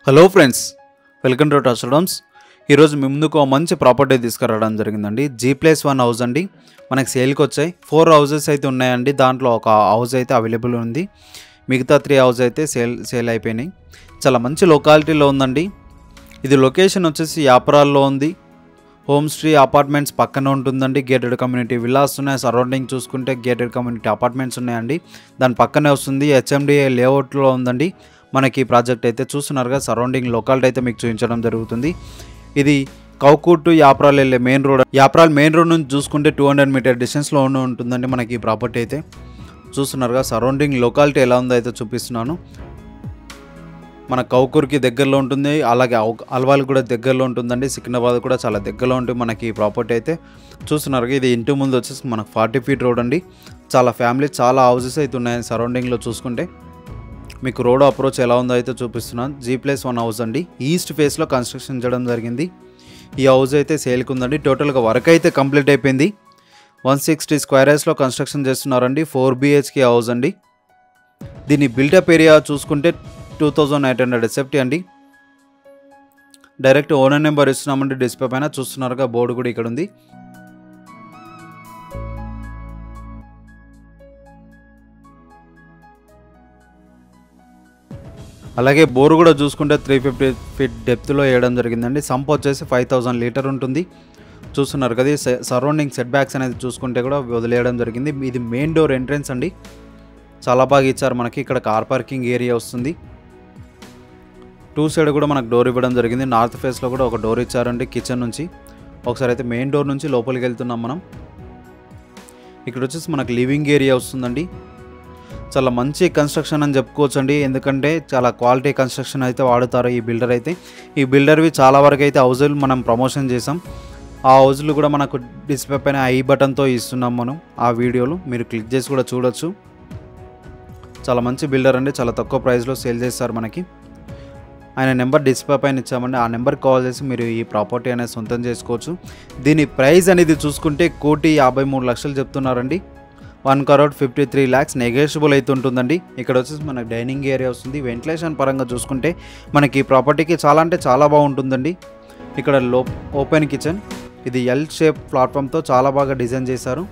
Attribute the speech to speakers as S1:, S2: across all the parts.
S1: Hello friends, welcome to touch డమ్స్. ఈరోజు మీ ముందుకు ఒక మంచి ప్రాపర్టీ తీసుకురావడం జరిగిందండి. G+1 హౌస్ అండి. మనకి సేల్కి వచ్చాయి. 4 హౌసెస్ అయితే ఉన్నాయండి. దాంట్లో ఒక హౌస్ అయితే అవైలబుల్ ఉంది. మిగతా 3 హౌస్ అయితే సేల్ అయిపోయినాయి. చాలా మంచి లొకాలిటీలో ఉందండి. ఇది లొకేషన్ వచ్చేసి యాప్రాల్లో ఉంది. హోమ్ స్ట్రీ అపార్ట్మెంట్స్ పక్కన ఉంటుందండి. గేటెడ్ కమ్యూనిటీ విల్లాస్ ఉన్నాయి. సరౌండింగ్ చూసుకుంటే గేటెడ్ కమ్యూనిటీ అపార్ట్మెంట్స్ ఉన్నాయండి. దాని పక్కనే వస్తుంది. HMDA లేఅవుట్లో ఉందండి. మనకి ఈ ప్రాజెక్ట్ అయితే చూస్తున్నారుగా, సరౌండింగ్ లొకాలిటీ అయితే మీకు చూపించడం జరుగుతుంది. ఇది కౌకూర్ టు యాప్రాల్ వెళ్ళే main road. Yapral main road నుంచి చూసుకుంటే 200 మీటర్ డిస్టెన్స్లో ఉంటుందండి మనకి ఈ ప్రాపర్టీ అయితే. చూస్తున్నారుగా, సరౌండింగ్ లొకాలిటీ ఎలా ఉందో అయితే చూపిస్తున్నాను. మన కౌకూర్కి దగ్గరలో ఉంటుంది, అలాగే అల్వాల్ కూడా దగ్గరలో ఉంటుందండి. సికింద్రాబాద్ కూడా చాలా దగ్గరలో ఉంటుంది మనకి ఈ ప్రాపర్టీ అయితే. చూస్తున్నారుగా, ఇది ఇంటి ముందు వచ్చేసి మనకు 40 ఫీట్ రోడ్ అండి. చాలా ఫ్యామిలీ, చాలా హౌసెస్ అయితే ఉన్నాయి సరౌండింగ్లో చూసుకుంటే. మీకు రోడ్ అప్రోచ్ ఎలా ఉందో అయితే చూపిస్తున్నాను. G+1 హౌస్ అండి. ఈస్ట్ ఫేస్లో కన్స్ట్రక్షన్ చేయడం జరిగింది. ఈ హౌస్ అయితే సేల్కి ఉందండి. టోటల్గా వర్క్ అయితే కంప్లీట్ అయిపోయింది. 160 స్క్వేర్ యార్డ్స్లో కన్స్ట్రక్షన్ చేస్తున్నారండి. 4 BHK హౌస్ అండి. దీని బిల్డప్ ఏరియా చూసుకుంటే 2800 SFT అండి. డైరెక్ట్ ఓనర్ నెంబర్ ఇస్తున్నామండి డిస్ప్లే పైన. చూస్తున్నారుగా, బోర్డు కూడా ఇక్కడ ఉంది. అలాగే బోరు కూడా చూసుకుంటే 350 ఫీట్ డెప్త్లో వేయడం జరిగిందండి. సంప్ వచ్చేసి 5000 లీటర్ ఉంటుంది. చూస్తున్నారు కదా, సరౌండింగ్ సెట్ బ్యాక్స్ అనేది చూసుకుంటే కూడా వదిలేయడం జరిగింది. ఇది మెయిన్ డోర్ ఎంట్రెన్స్ అండి. చాలా బాగా ఇచ్చారు మనకి. ఇక్కడ కార్ పార్కింగ్ ఏరియా వస్తుంది. 2 సైడ్ కూడా మనకు డోర్ ఇవ్వడం జరిగింది. నార్త్ ఫేస్లో కూడా ఒక డోర్ ఇచ్చారండి కిచెన్ నుంచి. ఒకసారి అయితే మెయిన్ డోర్ నుంచి లోపలికి వెళ్తున్నాం మనం. ఇక్కడ వచ్చేసి మనకు లివింగ్ ఏరియా వస్తుందండి. చాలా మంచి కన్స్ట్రక్షన్ అని చెప్పుకోవచ్చు అండి. ఎందుకంటే చాలా క్వాలిటీ కన్స్ట్రక్షన్ అయితే వాడుతారు ఈ బిల్డర్ అయితే. ఈ బిల్డర్వి చాలా వరకు అయితే హౌజులు మనం ప్రమోషన్ చేసాం. ఆ హౌజులు కూడా మనకు డిస్ప్లే పైన ఐ బటన్తో ఇస్తున్నాం మనం. ఆ వీడియోలు మీరు క్లిక్ చేసి కూడా చూడొచ్చు. చాలా మంచి బిల్డర్ అండి. చాలా తక్కువ ప్రైస్లో సేల్ చేస్తారు మనకి. ఆయన నెంబర్ డిస్ప్లే పైన ఇచ్చామండి. ఆ నెంబర్కి కాల్ చేసి మీరు ఈ ప్రాపర్టీ అనేది సొంతం చేసుకోవచ్చు. దీని ప్రైస్ అనేది చూసుకుంటే 1,53,00,000 చెప్తున్నారండి. 1,53 lakhs నెగోషియబుల్ అయితే ఉంటుందండి. ఇక్కడ వచ్చేసి మనకు డైనింగ్ ఏరియా వస్తుంది. వెంటిలేషన్ పరంగా చూసుకుంటే మనకి ఈ ప్రాపర్టీకి చాలా అంటే చాలా బాగుంటుందండి. ఇక్కడ ఓపెన్ కిచెన్. ఇది ఎల్ షేప్ ప్లాట్ఫామ్తో చాలా బాగా డిజైన్ చేశారు.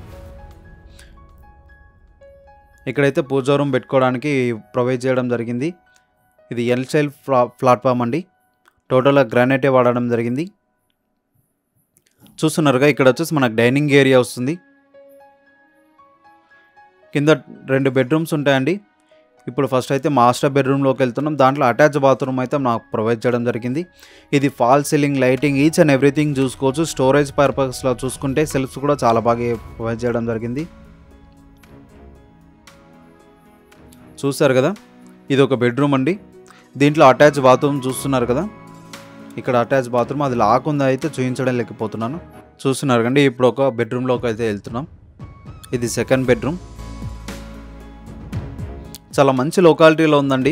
S1: ఇక్కడైతే పూజా రూమ్ పెట్టుకోవడానికి ప్రొవైడ్ చేయడం జరిగింది. ఇది ఎల్ షేప్ ప్లాట్ఫామ్ అండి. టోటల్గా గ్రానైటే వాడడం జరిగింది. చూస్తున్నారుగా, ఇక్కడ వచ్చేసి మనకు డైనింగ్ ఏరియా వస్తుంది. కింద 2 బెడ్రూమ్స్ ఉంటాయండి. ఇప్పుడు ఫస్ట్ అయితే మాస్టర్ బెడ్రూమ్లోకి వెళ్తున్నాం. దాంట్లో అటాచ్ బాత్రూమ్ అయితే నాకు ప్రొవైడ్ చేయడం జరిగింది. ఇది fall ceiling, lighting, each and everything చూసుకోవచ్చు. స్టోరేజ్ పర్పస్లో చూసుకుంటే సెల్ఫ్స్ కూడా చాలా బాగా ప్రొవైడ్ చేయడం జరిగింది. చూస్తారు కదా, ఇది ఒక బెడ్రూమ్ అండి. దీంట్లో అటాచ్ బాత్రూమ్ చూస్తున్నారు కదా. ఇక్కడ అటాచ్ బాత్రూమ్, అది లాక్ ఉందా అయితే చూపించడం లేకపోతున్నాను. చూస్తున్నారు కండి. ఇప్పుడు ఒక బెడ్రూమ్లోకి అయితే వెళ్తున్నాం. ఇది సెకండ్ బెడ్రూమ్. చాలా మంచి లొకాలిటీలో ఉందండి.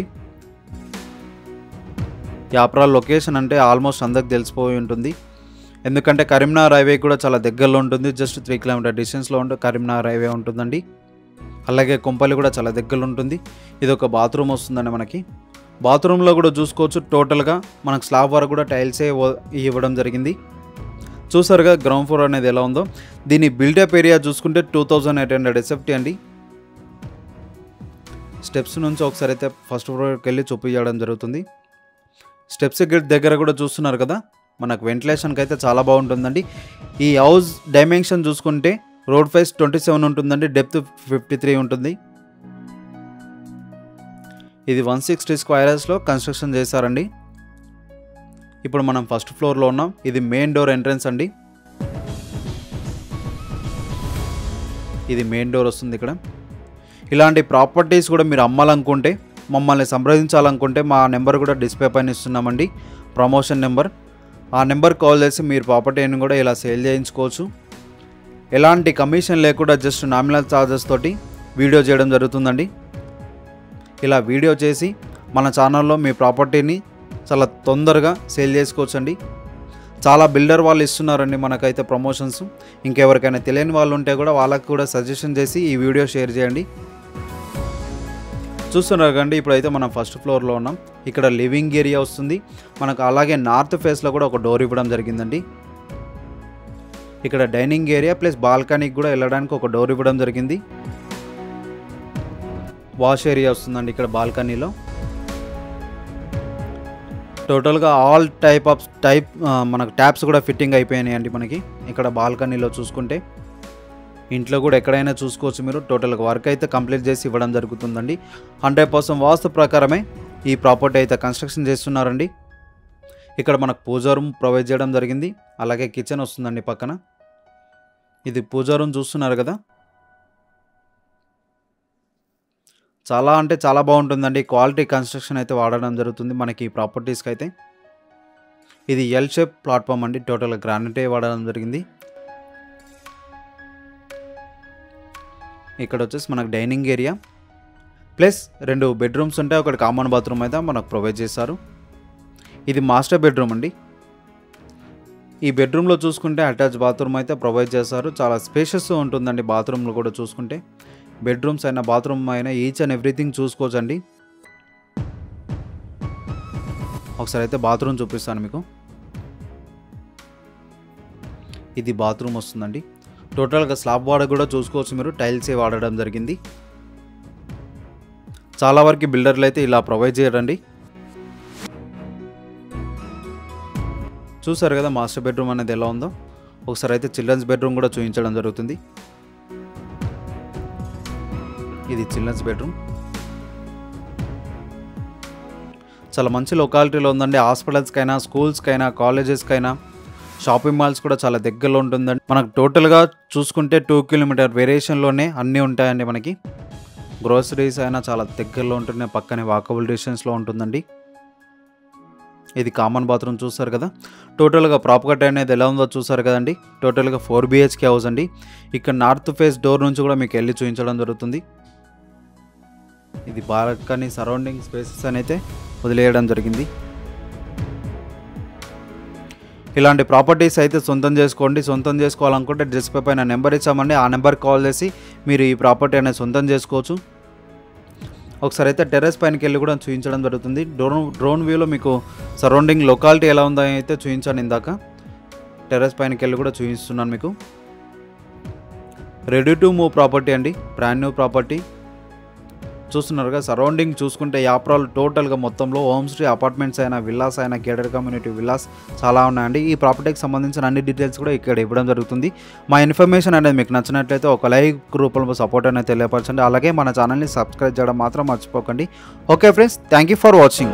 S1: యాప్రాల్ లొకేషన్ అంటే ఆల్మోస్ట్ అందరికి తెలిసిపోయి ఉంటుంది. ఎందుకంటే కరీంనగర్ హైవే కూడా చాలా దగ్గరలో ఉంటుంది. జస్ట్ 3 కిలోమీటర్ డిస్టెన్స్లో ఉంటే కరీంనగర్ హైవే ఉంటుందండి. అలాగే కొంపల్లి కూడా చాలా దగ్గరలో ఉంటుంది. ఇది ఒక బాత్రూమ్ వస్తుందండి మనకి. బాత్రూంలో కూడా చూసుకోవచ్చు. టోటల్గా మనకు స్లాబ్ వరకు కూడా టైల్సే ఇవ్వడం జరిగింది. చూసారుగా గ్రౌండ్ ఫ్లోర్ అనేది ఎలా ఉందో. దీని బిల్డప్ ఏరియా చూసుకుంటే 2800 SFT అండి. స్టెప్స్ నుంచి ఒకసారి అయితే ఫస్ట్ ఫ్లోర్కి వెళ్ళి చూపించడం జరుగుతుంది. స్టెప్స్ దగ్గర కూడా చూస్తున్నారు కదా, మనకు వెంటిలేషన్కి అయితే చాలా బాగుంటుందండి. ఈ హౌస్ డైమెన్షన్ చూసుకుంటే రోడ్ ఫేస్ 27 ఉంటుందండి. డెప్త్ 53 ఉంటుంది. ఇది 160 స్క్వేర్ యార్డ్స్లో కన్స్ట్రక్షన్ చేశారండి. ఇప్పుడు మనం ఫస్ట్ ఫ్లోర్లో ఉన్నాం. ఇది మెయిన్ డోర్ ఎంట్రన్స్ అండి. ఇది మెయిన్ డోర్ వస్తుంది ఇక్కడ. ఇలాంటి ప్రాపర్టీస్ కూడా మీరు అమ్మాలనుకుంటే, మమ్మల్ని సంప్రదించాలనుకుంటే మా నెంబర్ కూడా డిస్ప్లే పైన ఇస్తున్నామండి, ప్రమోషన్ నెంబర్. ఆ నెంబర్ కాల్ చేసి మీరు ప్రాపర్టీని కూడా ఇలా సేల్ చేయించుకోవచ్చు. ఎలాంటి కమిషన్ లేకుండా జస్ట్ నామినల్ ఛార్జెస్ తోటి వీడియో చేయడం జరుగుతుందండి. ఇలా వీడియో చేసి మన ఛానల్లో మీ ప్రాపర్టీని చాలా తొందరగా సేల్ చేసుకోవచ్చండి. చాలా బిల్డర్ వాళ్ళు ఇస్తున్నారండి మనకైతే ప్రమోషన్స్. ఇంకెవరికైనా తెలియని వాళ్ళు ఉంటే కూడా వాళ్ళకి కూడా సజెషన్ చేసి ఈ వీడియో షేర్ చేయండి. చూస్తున్నారు కండి, ఇప్పుడైతే మనం ఫస్ట్ ఫ్లోర్లో ఉన్నాం. ఇక్కడ లివింగ్ ఏరియా వస్తుంది మనకు. అలాగే నార్త్ ఫేస్లో కూడా ఒక డోర్ ఇవ్వడం జరిగిందండి. ఇక్కడ డైనింగ్ ఏరియా ప్లస్ బాల్కనీకి కూడా వెళ్ళడానికి ఒక డోర్ ఇవ్వడం జరిగింది. వాష్ ఏరియా వస్తుందండి ఇక్కడ బాల్కనీలో. టోటల్గా ఆల్ టైప్ మనకు ట్యాప్స్ కూడా ఫిట్టింగ్ అయిపోయినాయండి మనకి. ఇక్కడ బాల్కనీలో చూసుకుంటే ఇంట్లో కూడా ఎక్కడైనా చూసుకోవచ్చు మీరు. టోటల్గా వర్క్ అయితే కంప్లీట్ చేసి ఇవ్వడం జరుగుతుందండి. 100% వాస్తు ప్రకారమే ఈ ప్రాపర్టీ అయితే కన్స్ట్రక్షన్ చేస్తున్నారండి. ఇక్కడ మనకు పూజా రూమ్ ప్రొవైడ్ చేయడం జరిగింది. అలాగే కిచెన్ వస్తుందండి పక్కన. ఇది పూజా రూమ్ చూస్తున్నారు కదా, చాలా అంటే చాలా బాగుంటుందండి. క్వాలిటీ కన్స్ట్రక్షన్ అయితే వాడడం జరుగుతుంది మనకి ఈ ప్రాపర్టీస్కి అయితే. ఇది ఎల్ షేప్ ప్లాట్ఫామ్ అండి. టోటల్గా గ్రానైటే వాడడం జరిగింది. ఇక్కడ వచ్చేసి మనకు డైనింగ్ ఏరియా ప్లస్ 2 బెడ్రూమ్స్ ఉంటాయి. ఒకటి కామన్ బాత్రూమ్ అయితే మనకు ప్రొవైడ్ చేశారు. ఇది మాస్టర్ బెడ్రూమ్ అండి. ఈ బెడ్రూమ్లో చూసుకుంటే అటాచ్ బాత్రూమ్ అయితే ప్రొవైడ్ చేశారు. చాలా స్పేషియస్ ఉంటుందండి బాత్రూమ్లో కూడా చూసుకుంటే. బెడ్రూమ్స్ అయినా బాత్రూమ్ అయినా ఈచ్ అండ్ ఎవ్రీథింగ్ చూసుకోవచ్చండి. ఒకసారి అయితే బాత్రూమ్ చూపిస్తాను మీకు. ఇది బాత్రూమ్ వస్తుందండి. టోటల్గా స్లాబ్ వాడ కూడా చూసుకోవచ్చు మీరు. టైల్సే వాడడం జరిగింది. చాలా వరకు బిల్డర్లు అయితే ఇలా ప్రొవైడ్ చేయరండి. చూసారు కదా మాస్టర్ బెడ్రూమ్ అనేది ఎలా ఉందో. ఒకసారి అయితే చిల్డ్రన్స్ బెడ్రూమ్ కూడా చూపించడం జరుగుతుంది. ఇది చిల్డ్రన్స్ బెడ్రూమ్. చాలా మంచి లొకాలిటీలో ఉందండి. హాస్పిటల్స్కైనా, స్కూల్స్కైనా, కాలేజెస్కైనా, షాపింగ్ మాల్స్ కూడా చాలా దగ్గరలో ఉంటుందండి. మనకు టోటల్గా చూసుకుంటే 2 కిలోమీటర్ వేరియేషన్లోనే అన్నీ ఉంటాయండి మనకి. గ్రోసరీస్ అయినా చాలా దగ్గరలో ఉంటున్నాయి. పక్కనే వాకబుల్ డిస్టెన్స్లో ఉంటుందండి. ఇది కామన్ బాత్రూమ్ చూస్తారు కదా. టోటల్గా ప్రాపర్టీ అనేది ఎలా ఉందో చూసారు కదండి. టోటల్గా 4 BHK హౌస్ అండి. ఇక్కడ నార్త్ ఫేస్ డోర్ నుంచి కూడా మీకు వెళ్ళి చూపించడం జరుగుతుంది. ఇది బాల్కనీ సరౌండింగ్ స్పేసెస్ అయితే వదిలేయడం జరిగింది. ఇలాంటి ప్రాపర్టీస్ అయితే సొంతం చేసుకోండి. సొంతం చేసుకోవాలనుకుంటే డిస్ప్లే పైన నెంబర్ ఇచ్చామండి. ఆ నెంబర్కి కాల్ చేసి మీరు ఈ ప్రాపర్టీ అనేది సొంతం చేసుకోవచ్చు. ఒకసారి అయితే టెర్రస్ పైనకి వెళ్ళి కూడా చూపించడం జరుగుతుంది. డ్రోన్ వ్యూలో మీకు సరౌండింగ్ లొకాలిటీ ఎలా ఉందో అయితే చూపించాను ఇందాక. టెర్రస్ పైనకి వెళ్ళి కూడా చూపిస్తున్నాను మీకు. రెడీ టు మూవ్ ప్రాపర్టీ అండి. బ్రాండ్ న్యూ ప్రాపర్టీ చూస్తున్నారుగా. సరౌండింగ్ చూసుకుంటే యాప్రాల్ టోటల్గా మొత్తంలో హోమ్ స్టే అపార్ట్మెంట్స్ అయినా, విల్లాస్ అయినా, గేటెడ్ కమ్యూనిటీ విల్లాస్ చాలా ఉన్నాయండి. ఈ ప్రాపర్టీకి సంబంధించిన అన్ని డీటెయిల్స్ కూడా ఇక్కడ ఇవ్వడం జరుగుతుంది. మా ఇన్ఫర్మేషన్ అనేది మీకు నచ్చినట్లయితే ఒక లైక్ రూపంలో సపోర్ట్ అనేది తెలియపరచండి. అలాగే మన ఛానల్ని సబ్స్క్రైబ్ చేయడం మాత్రం మర్చిపోకండి. Okay friends, thank you for watching.